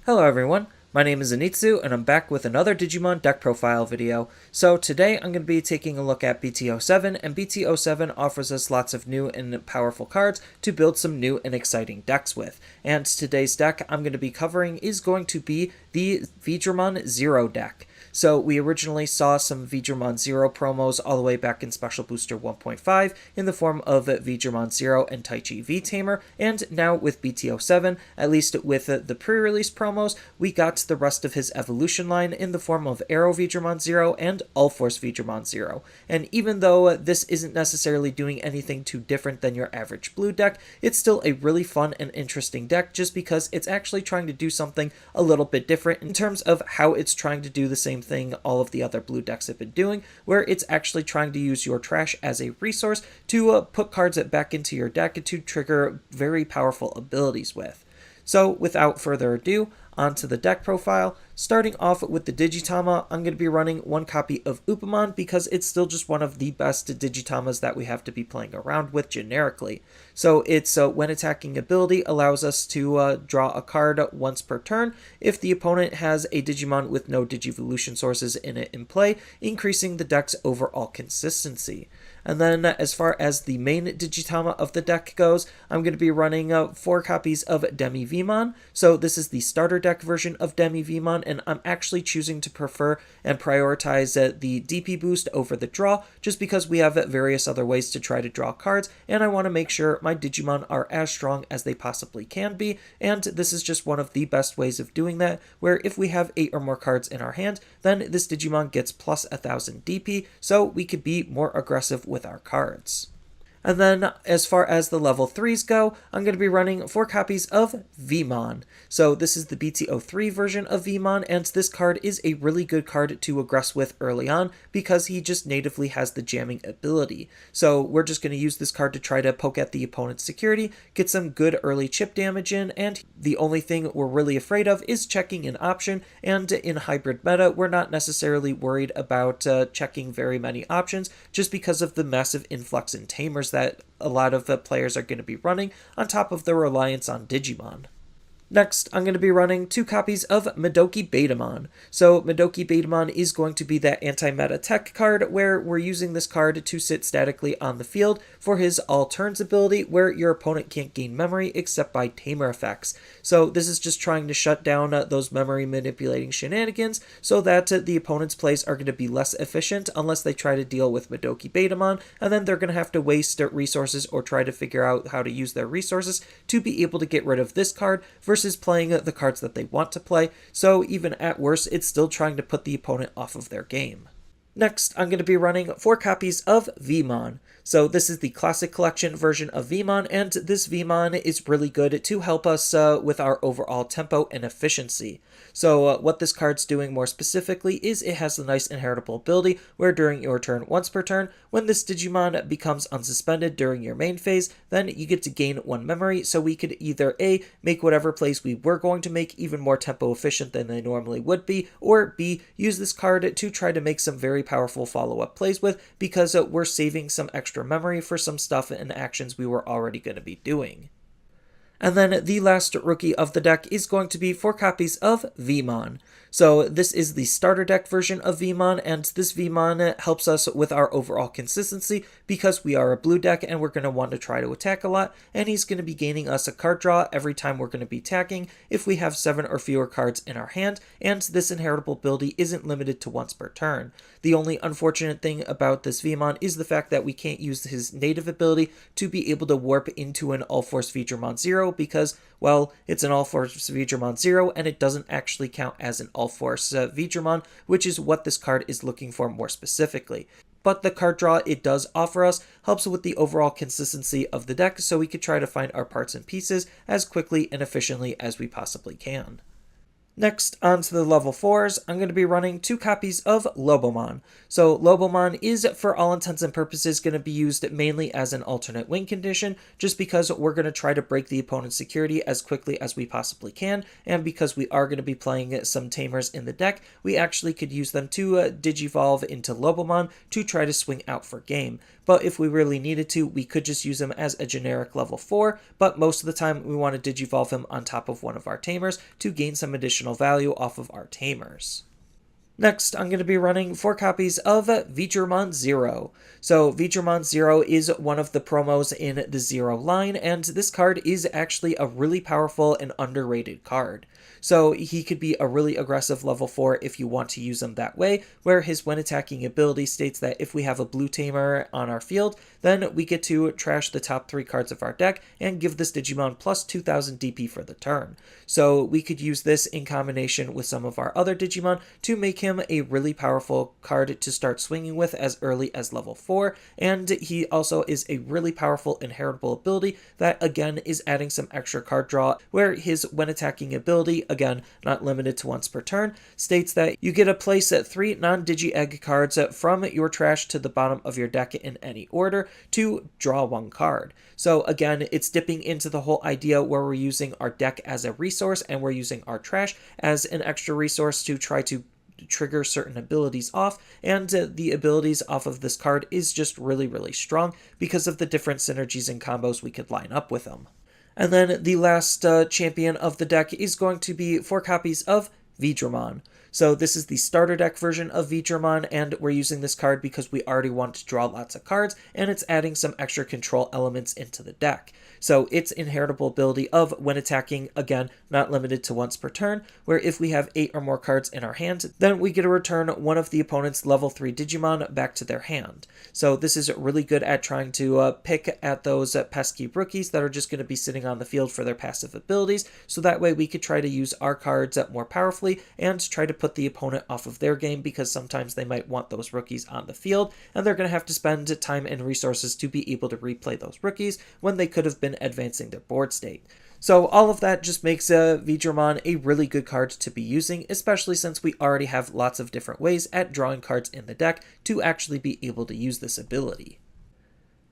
Hello everyone, my name is Anitsu and I'm back with another Digimon deck profile video. So today I'm going to be taking a look at BT07, and BT07 offers us lots of new and powerful cards to build some new and exciting decks with. And today's deck I'm going to be covering is going to be the Veedramon Zero deck. So we originally saw some Veedramon Zero promos all the way back in Special Booster 1.5 in the form of Veedramon Zero and Taichi V-Tamer, and now with BT07, at least with the pre-release promos, we got the rest of his evolution line in the form of AeroVeedramon Zero and UlforceVeedramon Zero. And even though this isn't necessarily doing anything too different than your average blue deck, it's still a really fun and interesting deck just because it's actually trying to do something a little bit different in terms of how it's trying to do the same thing all of the other blue decks have been doing, where it's actually trying to use your trash as a resource to put cards back into your deck to trigger very powerful abilities with. So without further ado, onto the deck profile. Starting off with the Digitama, I'm going to be running one copy of Upamon because it's still just one of the best Digitamas that we have to be playing around with generically. So its when attacking ability allows us to draw a card once per turn if the opponent has a Digimon with no Digivolution sources in it in play, increasing the deck's overall consistency. And then as far as the main Digitama of the deck goes, I'm going to be running 4 copies of DemiVeemon. So this is the starter deck version of DemiVeemon, and I'm actually choosing to prefer and prioritize the DP boost over the draw, just because we have various other ways to try to draw cards, and I want to make sure my Digimon are as strong as they possibly can be, and this is just one of the best ways of doing that, where if we have 8 or more cards in our hand, then this Digimon gets plus 1000 DP, so we could be more aggressive with our cards. And then, as far as the level 3s go, I'm going to be running 4 copies of Veemon. So this is the BT03 version of Veemon, and this card is a really good card to aggress with early on because he just natively has the jamming ability. So we're just going to use this card to try to poke at the opponent's security, get some good early chip damage in, and the only thing we're really afraid of is checking an option, and in hybrid meta, we're not necessarily worried about checking very many options just because of the massive influx in Tamers that a lot of players are going to be running, on top of the reliance on Digimon. Next, I'm going to be running 2 copies of ModokiBetamon. So ModokiBetamon is going to be that anti-meta tech card where we're using this card to sit statically on the field for his all turns ability, where your opponent can't gain memory except by tamer effects. So this is just trying to shut down those memory manipulating shenanigans so that the opponent's plays are going to be less efficient unless they try to deal with ModokiBetamon, and then they're going to have to waste resources or try to figure out how to use their resources to be able to get rid of this card versus playing the cards that they want to play, so even at worst, it's still trying to put the opponent off of their game. Next, I'm going to be running 4 copies of Veemon. So this is the Classic Collection version of Veemon, and this Veemon is really good to help us with our overall tempo and efficiency. So what this card's doing more specifically is it has the nice inheritable ability where during your turn once per turn, when this Digimon becomes unsuspended during your main phase, then you get to gain 1 memory, so we could either A, make whatever plays we were going to make even more tempo efficient than they normally would be, or B, use this card to try to make some very powerful follow-up plays with, because we're saving some extra memory for some stuff and actions we were already going to be doing. And then the last rookie of the deck is going to be 4 copies of Veemon. So this is the starter deck version of Veemon, and this Veemon helps us with our overall consistency because we are a blue deck and we're going to want to try to attack a lot, and he's going to be gaining us a card draw every time we're going to be attacking if we have 7 or fewer cards in our hand, and this inheritable ability isn't limited to once per turn. The only unfortunate thing about this Veemon is the fact that we can't use his native ability to be able to warp into an UlforceVeedramon Zero because, well, it's an UlforceVeedramon Zero and it doesn't actually count as an UlforceVeedramon, which is what this card is looking for more specifically. But the card draw it does offer us helps with the overall consistency of the deck, so we could try to find our parts and pieces as quickly and efficiently as we possibly can. Next, on to the level 4s, I'm going to be running 2 copies of Lobomon. So Lobomon is, for all intents and purposes, going to be used mainly as an alternate win condition, just because we're going to try to break the opponent's security as quickly as we possibly can, and because we are going to be playing some Tamers in the deck, we actually could use them to Digivolve into Lobomon to try to swing out for game. But if we really needed to, we could just use him as a generic level 4, but most of the time we want to Digivolve him on top of one of our Tamers to gain some additional value off of our Tamers. Next, I'm going to be running 4 copies of Veedramon 0. So Veedramon 0 is one of the promos in the 0 line, and this card is actually a really powerful and underrated card. So he could be a really aggressive level 4 if you want to use him that way, where his when attacking ability states that if we have a blue Tamer on our field, then we get to trash the top 3 cards of our deck and give this Digimon plus 2000 DP for the turn. So we could use this in combination with some of our other Digimon to make him a really powerful card to start swinging with as early as level 4, and he also is a really powerful inheritable ability that again is adding some extra card draw, where his when attacking ability, again not limited to once per turn, states that you get to place 3 non-Digi Egg cards from your trash to the bottom of your deck in any order to draw 1 card. So again, it's dipping into the whole idea where we're using our deck as a resource and we're using our trash as an extra resource to try to trigger certain abilities off, and the abilities off of this card is just really strong because of the different synergies and combos we could line up with them. And then the last champion of the deck is going to be 4 copies of Veedramon. So this is the starter deck version of Veedramon, and we're using this card because we already want to draw lots of cards, and it's adding some extra control elements into the deck. So its inheritable ability of when attacking, again, not limited to once per turn, where if we have 8 or more cards in our hand, then we get to return one of the opponent's level 3 Digimon back to their hand. So this is really good at trying to pick at those pesky rookies that are just going to be sitting on the field for their passive abilities, so that way we could try to use our cards more powerfully and try to put the opponent off of their game, because sometimes they might want those rookies on the field, and they're going to have to spend time and resources to be able to replay those rookies when they could have been advancing their board state. So all of that just makes Veedramon a really good card to be using, especially since we already have lots of different ways at drawing cards in the deck to actually be able to use this ability.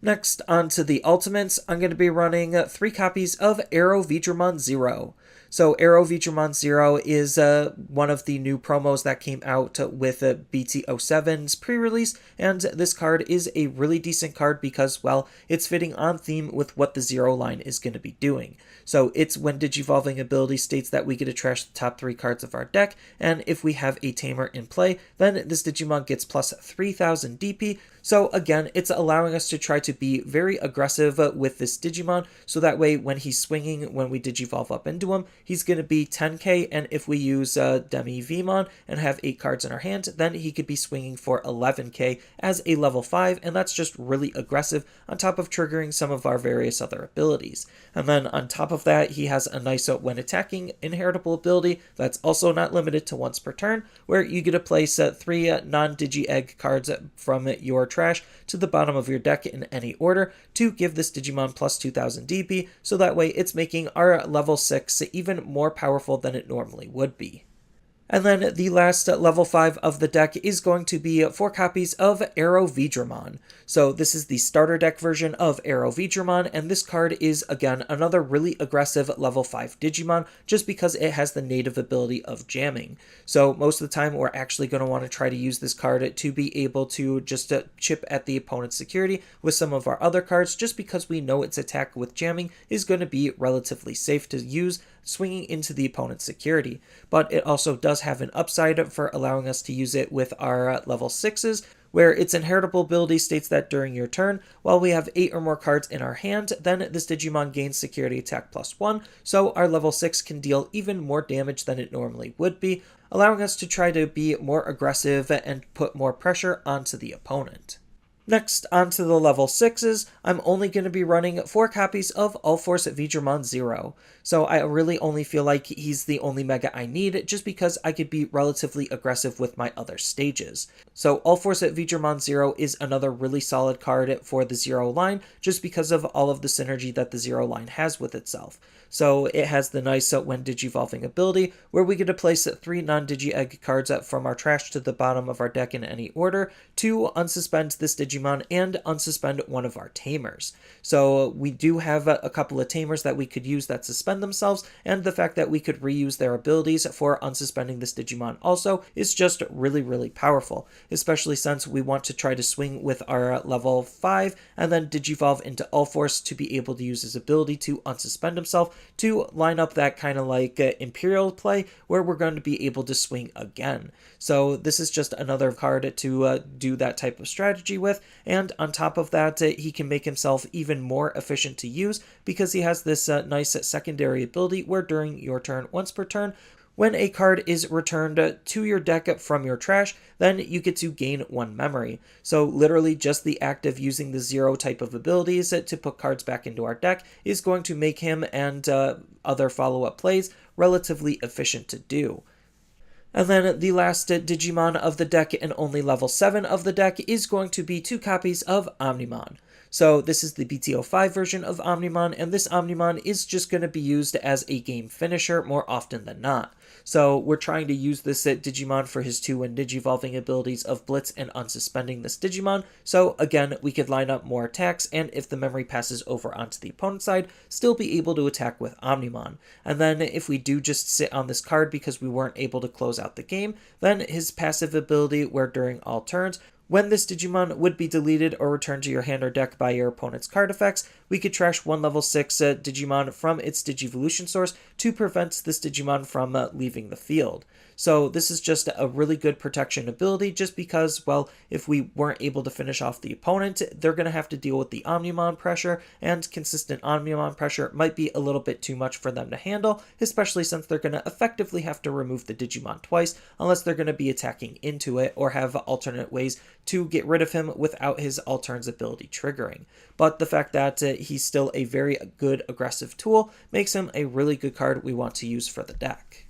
Next, on to the ultimates, I'm going to be running 3 copies of AeroVeedramon 0. So AeroVeedramon 0 is one of the new promos that came out with BT07's pre-release, and this card is a really decent card because, well, it's fitting on theme with what the 0 line is going to be doing. So its when Digivolving ability states that we get to trash the top 3 cards of our deck, and if we have a Tamer in play, then this Digimon gets plus 3000 DP. So again, it's allowing us to try to be very aggressive with this Digimon, so that way when he's swinging, when we Digivolve up into him, he's going to be 10k, and if we use DemiVeemon and have 8 cards in our hand, then he could be swinging for 11k as a level 5, and that's just really aggressive on top of triggering some of our various other abilities. And then on top of that, he has a nice when attacking inheritable ability that's also not limited to once per turn, where you get to place 3 non-Digi Egg cards from your trash to the bottom of your deck in any order to give this Digimon plus 2000 DP, so that way it's making our level 6 even more powerful than it normally would be. And then the last level 5 of the deck is going to be 4 copies of AeroVeedramon. So this is the starter deck version of AeroVeedramon, and this card is, again, another really aggressive level 5 Digimon, just because it has the native ability of jamming. So most of the time, we're actually going to want to try to use this card to be able to just chip at the opponent's security with some of our other cards, just because we know its attack with jamming is going to be relatively safe to use, swinging into the opponent's security. But it also does have an upside for allowing us to use it with our level 6s, where its inheritable ability states that during your turn, while we have 8 or more cards in our hand, then this Digimon gains security attack +1, so our level 6 can deal even more damage than it normally would be, allowing us to try to be more aggressive and put more pressure onto the opponent. Next, onto the level 6s, I'm only going to be running 4 copies of UlforceVeedramon 0. So I really only feel like he's the only mega I need, just because I could be relatively aggressive with my other stages. So UlforceVeedramon 0 is another really solid card for the 0 line, just because of all of the synergy that the 0 line has with itself. So it has the nice when Digivolving ability, where we get to place 3 non-Digi-Egg cards from our trash to the bottom of our deck in any order to unsuspend this Digimon and unsuspend one of our Tamers. So we do have a couple of Tamers that we could use that suspend themselves, and the fact that we could reuse their abilities for unsuspending this Digimon also is just really, really powerful, especially since we want to try to swing with our level 5 and then Digivolve into Ulforce to be able to use his ability to unsuspend himself to line up that kind of like Imperial play where we're going to be able to swing again. So this is just another card to do that type of strategy with, and on top of that, he can make himself even more efficient to use because he has this nice secondary ability where during your turn, once per turn, when a card is returned to your deck from your trash, then you get to gain 1 memory. So literally just the act of using the 0 type of abilities to put cards back into our deck is going to make him and other follow-up plays relatively efficient to do. And then the last Digimon of the deck and only level 7 of the deck is going to be 2 copies of Omnimon. So this is the BT05 version of Omnimon, and this Omnimon is just going to be used as a game finisher more often than not. So we're trying to use this Digimon for his 2 Digivolving abilities of Blitz and unsuspending this Digimon. So again, we could line up more attacks, and if the memory passes over onto the opponent's side, still be able to attack with Omnimon. And then if we do just sit on this card because we weren't able to close out the game, then his passive ability, where during all turns, when this Digimon would be deleted or returned to your hand or deck by your opponent's card effects, we could trash 1 level 6 Digimon from its Digivolution source to prevent this Digimon from leaving the field. So this is just a really good protection ability just because, well, if we weren't able to finish off the opponent, they're going to have to deal with the Omnimon pressure, and consistent Omnimon pressure might be a little bit too much for them to handle, especially since they're going to effectively have to remove the Digimon twice unless they're going to be attacking into it or have alternate ways to get rid of him without his Altern's ability triggering. But the fact that he's still a very good aggressive tool makes him a really good card we want to use for the deck.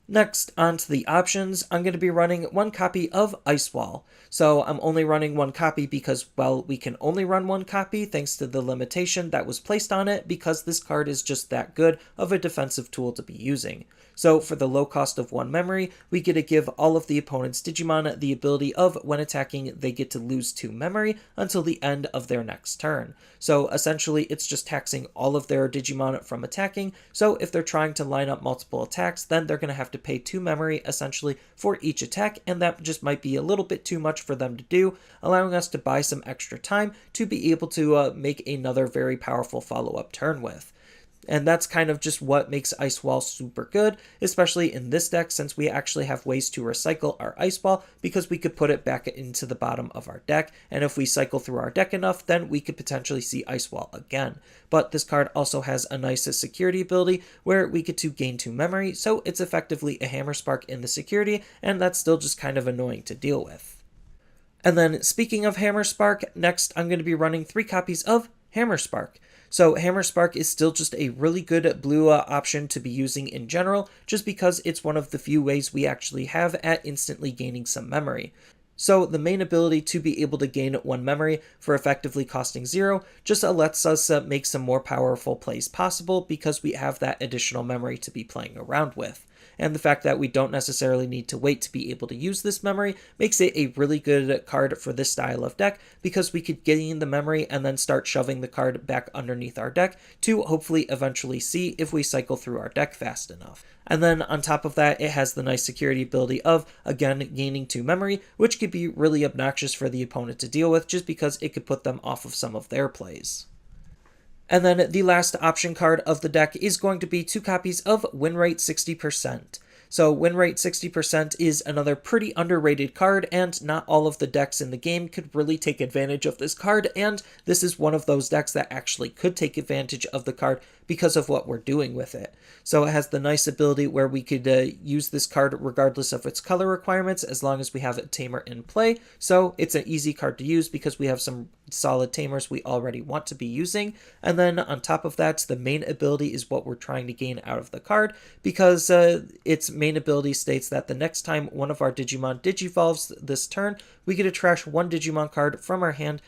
Next, on to the options, I'm going to be running 1 copy of Ice Wall. So I'm only running 1 copy because, well, we can only run 1 copy thanks to the limitation that was placed on it because this card is just that good of a defensive tool to be using. So for the low cost of 1 memory, we get to give all of the opponent's Digimon the ability of, when attacking, they get to lose 2 memory until the end of their next turn. So essentially, it's just taxing all of their Digimon from attacking, so if they're trying to line up multiple attacks, then they're going to have to pay 2 memory, essentially, for each attack, and that just might be a little bit too much for them to do, allowing us to buy some extra time to be able to make another very powerful follow-up turn with. And that's kind of just what makes Ice Wall super good, especially in this deck since we actually have ways to recycle our Ice Ball because we could put it back into the bottom of our deck, and if we cycle through our deck enough, then we could potentially see Ice Wall again. But this card also has a nice security ability where we get to gain 2 memory, so it's effectively a Hammer Spark in the security, and that's still just kind of annoying to deal with. And then speaking of Hammer Spark, next I'm going to be running 3 copies of Hammer Spark. So Hammer Spark is still just a really good blue option to be using in general, just because it's one of the few ways we actually have at instantly gaining some memory. So the main ability to be able to gain 1 memory for effectively costing 0 just lets us make some more powerful plays possible because we have that additional memory to be playing around with. And the fact that we don't necessarily need to wait to be able to use this memory makes it a really good card for this style of deck because we could gain the memory and then start shoving the card back underneath our deck to hopefully eventually see if we cycle through our deck fast enough. And then on top of that, it has the nice security ability of, again, gaining 2 memory, which could be really obnoxious for the opponent to deal with just because it could put them off of some of their plays. And then the last option card of the deck is going to be 2 copies of Win Rate 60%. So Win Rate 60% is another pretty underrated card, and not all of the decks in the game could really take advantage of this card, and this is one of those decks that actually could take advantage of the card because of what we're doing with it. So it has the nice ability where we could use this card regardless of its color requirements as long as we have a Tamer in play. So it's an easy card to use because we have some solid Tamers we already want to be using. And then on top of that, the main ability is what we're trying to gain out of the card because its main ability states that the next time one of our Digimon digivolves this turn, we get to trash 1 Digimon card from our hand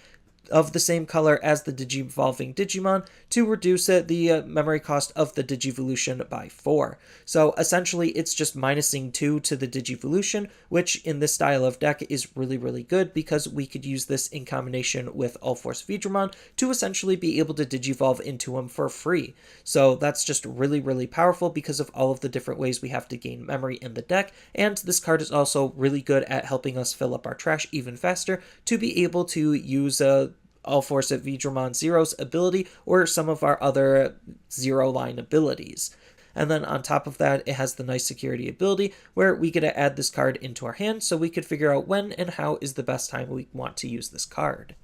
of the same color as the Digivolving Digimon to reduce the memory cost of the Digivolution by 4. So essentially it's just minusing 2 to the Digivolution, which in this style of deck is really good because we could use this in combination with UlforceVeedramon to essentially be able to Digivolve into him for free. So that's just really powerful because of all of the different ways we have to gain memory in the deck, and this card is also really good at helping us fill up our trash even faster to be able to use UlforceVeedramon Zero's ability or some of our other Zero line abilities. And then on top of that, it has the nice security ability where we get to add this card into our hand so we could figure out when and how is the best time we want to use this card.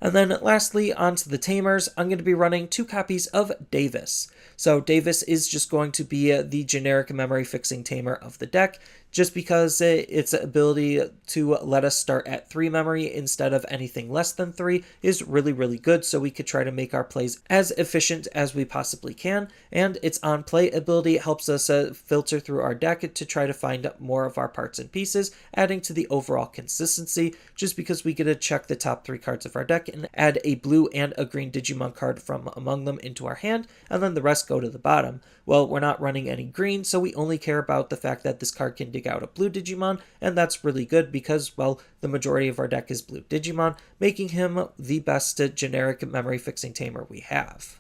And then lastly, onto the Tamers, I'm going to be running 2 copies of Davis. So Davis is just going to be the generic memory fixing Tamer of the deck, just because its ability to let us start at 3 memory instead of anything less than 3 is really good, so we could try to make our plays as efficient as we possibly can, and its on-play ability helps us filter through our deck to try to find more of our parts and pieces, adding to the overall consistency, just because we get to check the top 3 cards of our deck and add a blue and a green Digimon card from among them into our hand, and then the rest go to the bottom. Well, we're not running any green, so we only care about the fact that this card can dig out a blue Digimon, and that's really good because, well, the majority of our deck is blue Digimon, making him the best generic memory fixing Tamer we have.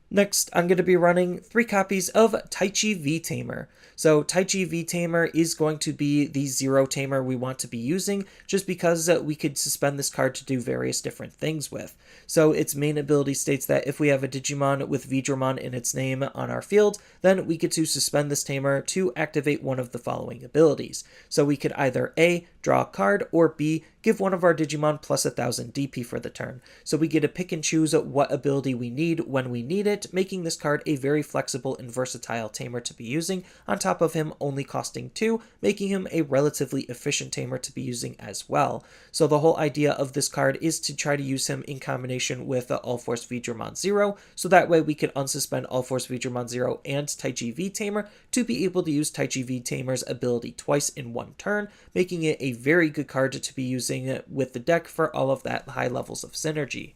Next, I'm going to be running 3 copies of Taichi V-Tamer. So Taichi V-Tamer is going to be the Zero Tamer we want to be using, just because we could suspend this card to do various different things with. So its main ability states that if we have a Digimon with Veedramon in its name on our field, then we get to suspend this Tamer to activate one of the following abilities. So we could either A, draw a card, or B, give one of our Digimon plus 1000 DP for the turn. So we get to pick and choose what ability we need when we need it, making this card a very flexible and versatile Tamer to be using, on top of him only costing 2, making him a relatively efficient Tamer to be using as well. So the whole idea of this card is to try to use him in combination with UlforceVeedramon Zero, so that way we can unsuspend UlforceVeedramon Zero and Taichi V-Tamer to be able to use Taichi V-Tamer's ability twice in one turn, making it a very good card to be using with the deck for all of that high levels of synergy.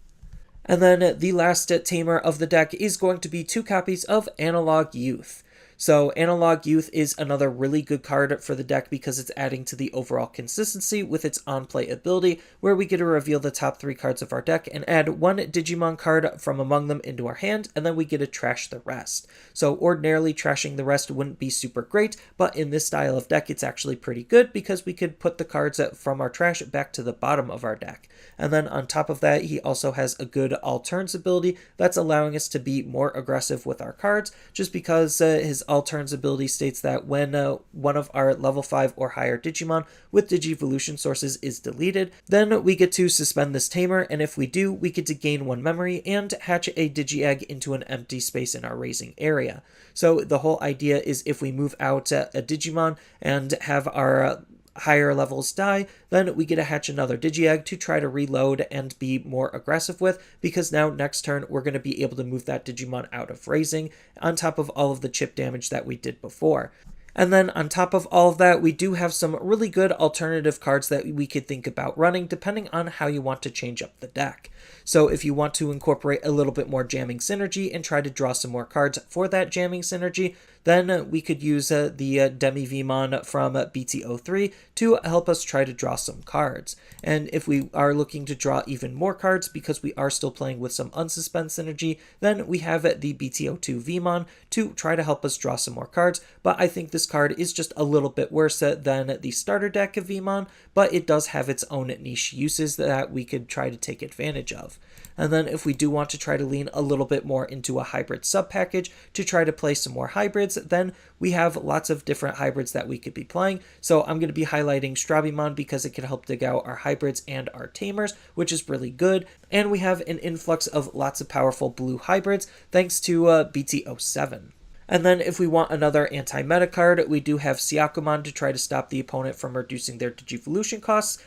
And then the last Tamer of the deck is going to be 2 copies of Analog Youth. So Analog Youth is another really good card for the deck because it's adding to the overall consistency with its on-play ability, where we get to reveal the top 3 cards of our deck and add 1 Digimon card from among them into our hand, and then we get to trash the rest. So ordinarily trashing the rest wouldn't be super great, but in this style of deck it's actually pretty good because we could put the cards from our trash back to the bottom of our deck. And then on top of that, he also has a good all turns ability that's allowing us to be more aggressive with our cards, just because his all turns ability states that when one of our level 5 or higher Digimon with Digivolution sources is deleted, then we get to suspend this Tamer, and if we do, we get to gain 1 memory and hatch a Digi-Egg into an empty space in our raising area. So the whole idea is if we move out a Digimon and have our higher levels die, then we get to hatch another Digi-Egg to try to reload and be more aggressive with, because now next turn we're going to be able to move that Digimon out of raising, on top of all of the chip damage that we did before. And then on top of all of that, we do have some really good alternative cards that we could think about running depending on how you want to change up the deck. So if you want to incorporate a little bit more jamming synergy and try to draw some more cards for that jamming synergy, then we could use the DemiVeemon from BT03 to help us try to draw some cards. And if we are looking to draw even more cards because we are still playing with some unsuspend synergy, then we have the BT02 Veemon to try to help us draw some more cards. But I think this card is just a little bit worse than the starter deck of Veemon, but it does have its own niche uses that we could try to take advantage of. And then if we do want to try to lean a little bit more into a hybrid sub-package to try to play some more hybrids, then we have lots of different hybrids that we could be playing. So I'm going to be highlighting Strabimon because it can help dig out our hybrids and our tamers, which is really good. And we have an influx of lots of powerful blue hybrids thanks to BT07. And then if we want another anti-meta card, we do have Syakomon to try to stop the opponent from reducing their Digivolution costs.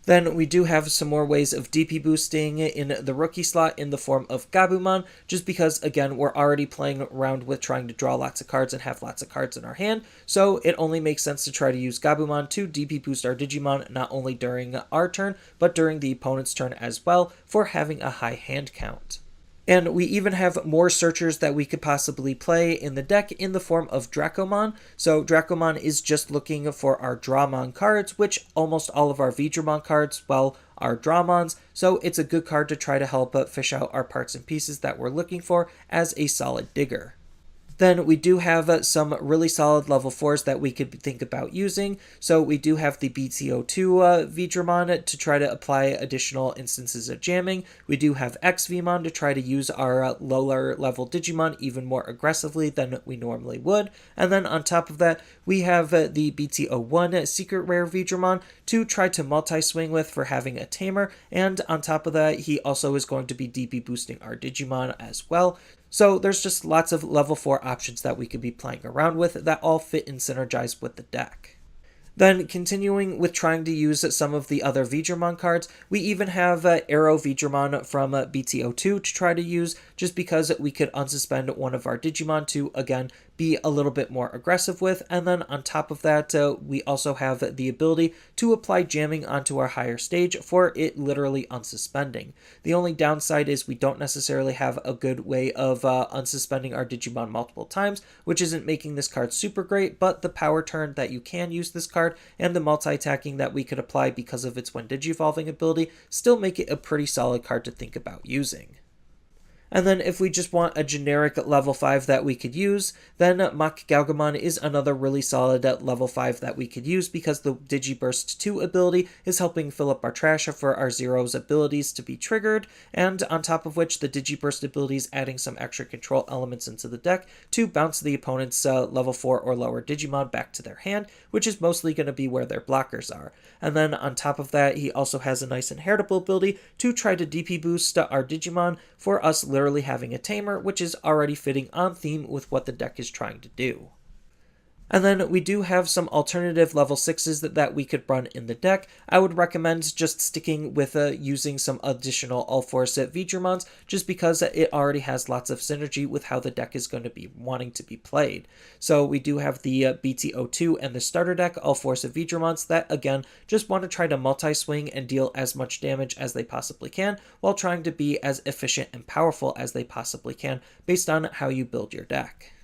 Then we do have some more ways of DP boosting in the rookie slot in the form of Gabumon, just because, again, we're already playing around with trying to draw lots of cards and have lots of cards in our hand, so it only makes sense to try to use Gabumon to DP boost our Digimon not only during our turn, but during the opponent's turn as well, for having a high hand count. And we even have more searchers that we could possibly play in the deck in the form of Dracomon. So Dracomon is just looking for our Drawmon cards, which almost all of our Veedramon cards, well, are Drawmons. So it's a good card to try to help fish out our parts and pieces that we're looking for as a solid digger. Then we do have some really solid level 4s that we could think about using. So we do have the BT02 Veedramon to try to apply additional instances of jamming. We do have Veemon to try to use our lower level Digimon even more aggressively than we normally would. And then on top of that, we have the BT01 Secret Rare Veedramon to try to multi-swing with for having a Tamer. And on top of that, he also is going to be DP boosting our Digimon as well. So there's just lots of level 4 options that we could be playing around with that all fit and synergize with the deck. Then continuing with trying to use some of the other Veedramon cards, we even have AeroVeedramon from BT02 to try to use, just because we could unsuspend one of our Digimon to, again, be a little bit more aggressive with. And then on top of that, we also have the ability to apply jamming onto our higher stage for it literally unsuspending. The only downside is we don't necessarily have a good way of unsuspending our Digimon multiple times, which isn't making this card super great, but the power turn that you can use this card and the multi-attacking that we could apply because of its when Digivolving ability still make it a pretty solid card to think about using. And then if we just want a generic level 5 that we could use, then Mach Galgamon is another really solid level 5 that we could use, because the Digiburst 2 ability is helping fill up our trash for our Zero's abilities to be triggered, and on top of which the Digiburst ability is adding some extra control elements into the deck to bounce the opponent's level 4 or lower Digimon back to their hand, which is mostly going to be where their blockers are. And then on top of that, he also has a nice inheritable ability to try to DP boost our Digimon for us literally having a Tamer, which is already fitting on theme with what the deck is trying to do. And then we do have some alternative level 6s that we could run in the deck. I would recommend just sticking with using some additional UlforceVeedramons, just because it already has lots of synergy with how the deck is going to be wanting to be played. So we do have the BT02 and the starter deck UlforceVeedramons that, again, just want to try to multi-swing and deal as much damage as they possibly can, while trying to be as efficient and powerful as they possibly can based on how you build your deck.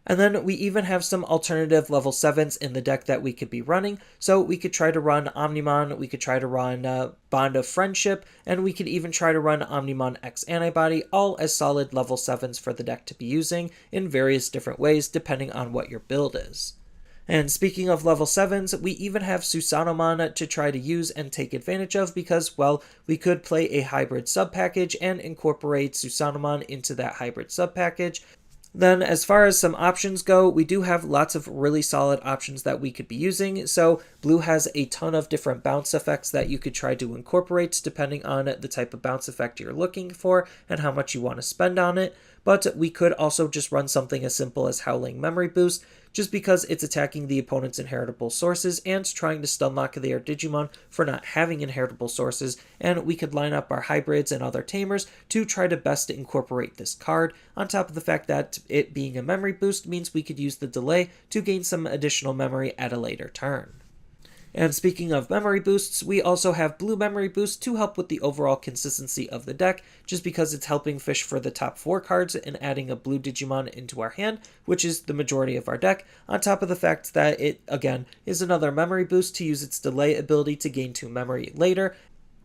And then we even have some alternative level 7s in the deck that we could be running. So we could try to run Omnimon, we could try to run Bond of Friendship, and we could even try to run Omnimon X Antibody, all as solid level 7s for the deck to be using in various different ways depending on what your build is. And speaking of level 7s, we even have Susanomon to try to use and take advantage of, because, well, we could play a hybrid sub-package and incorporate Susanomon into that hybrid sub-package. Then as far as some options go, we do have lots of really solid options that we could be using. So Blue has a ton of different bounce effects that you could try to incorporate depending on the type of bounce effect you're looking for and how much you want to spend on it. But we could also just run something as simple as Howling Memory Boost, just because it's attacking the opponent's inheritable sources and trying to stun lock their Digimon for not having inheritable sources, and we could line up our hybrids and other tamers to try to best incorporate this card, on top of the fact that it being a memory boost means we could use the delay to gain some additional memory at a later turn. And speaking of memory boosts, we also have Blue Memory Boost to help with the overall consistency of the deck, just because it's helping fish for the top 4 cards and adding a blue Digimon into our hand, which is the majority of our deck, on top of the fact that it, again, is another memory boost to use its delay ability to gain 2 memory later.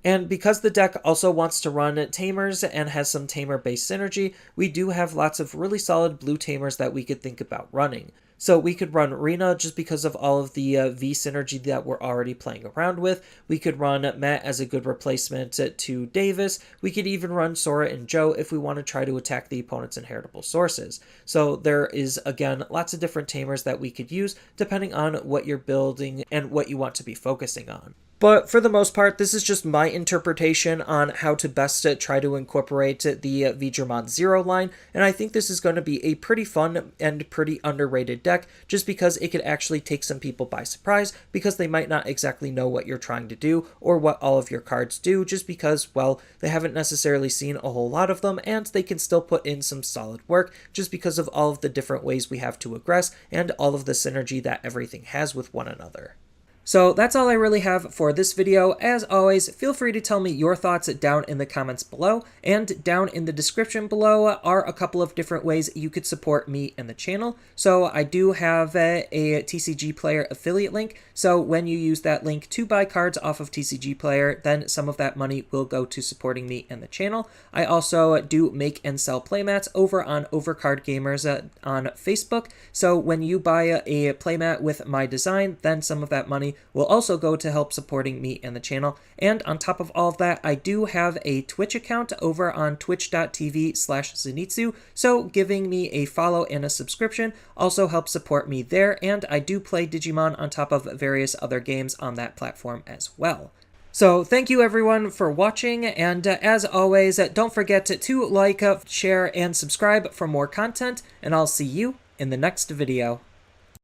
And because the deck also wants to run Tamers and has some Tamer-based synergy, we do have lots of really solid blue Tamers that we could think about running. So we could run Rena just because of all of the V synergy that we're already playing around with. We could run Matt as a good replacement to Davis. We could even run Sora and Joe if we want to try to attack the opponent's inheritable sources. So there is, again, lots of different Tamers that we could use depending on what you're building and what you want to be focusing on. But for the most part, this is just my interpretation on how to best try to incorporate the Veedramon Zero line, and I think this is going to be a pretty fun and pretty underrated deck, just because it could actually take some people by surprise, because they might not exactly know what you're trying to do, or what all of your cards do, just because, well, they haven't necessarily seen a whole lot of them, and they can still put in some solid work, just because of all of the different ways we have to aggress, and all of the synergy that everything has with one another. So that's all I really have for this video. As always, feel free to tell me your thoughts down in the comments below, and down in the description below are a couple of different ways you could support me and the channel. So I do have a TCG Player affiliate link, so when you use that link to buy cards off of TCG Player, then some of that money will go to supporting me and the channel. I also do make and sell playmats over on Overcard Gamers on Facebook, so when you buy a playmat with my design, then some of that money will also go to help supporting me and the channel. And on top of all of that, I do have a Twitch account over on twitch.tv/Zenitsu, so giving me a follow and a subscription also helps support me there, and I do play Digimon on top of various other games on that platform as well. So thank you everyone for watching, and as always, don't forget to like, share, and subscribe for more content, and I'll see you in the next video.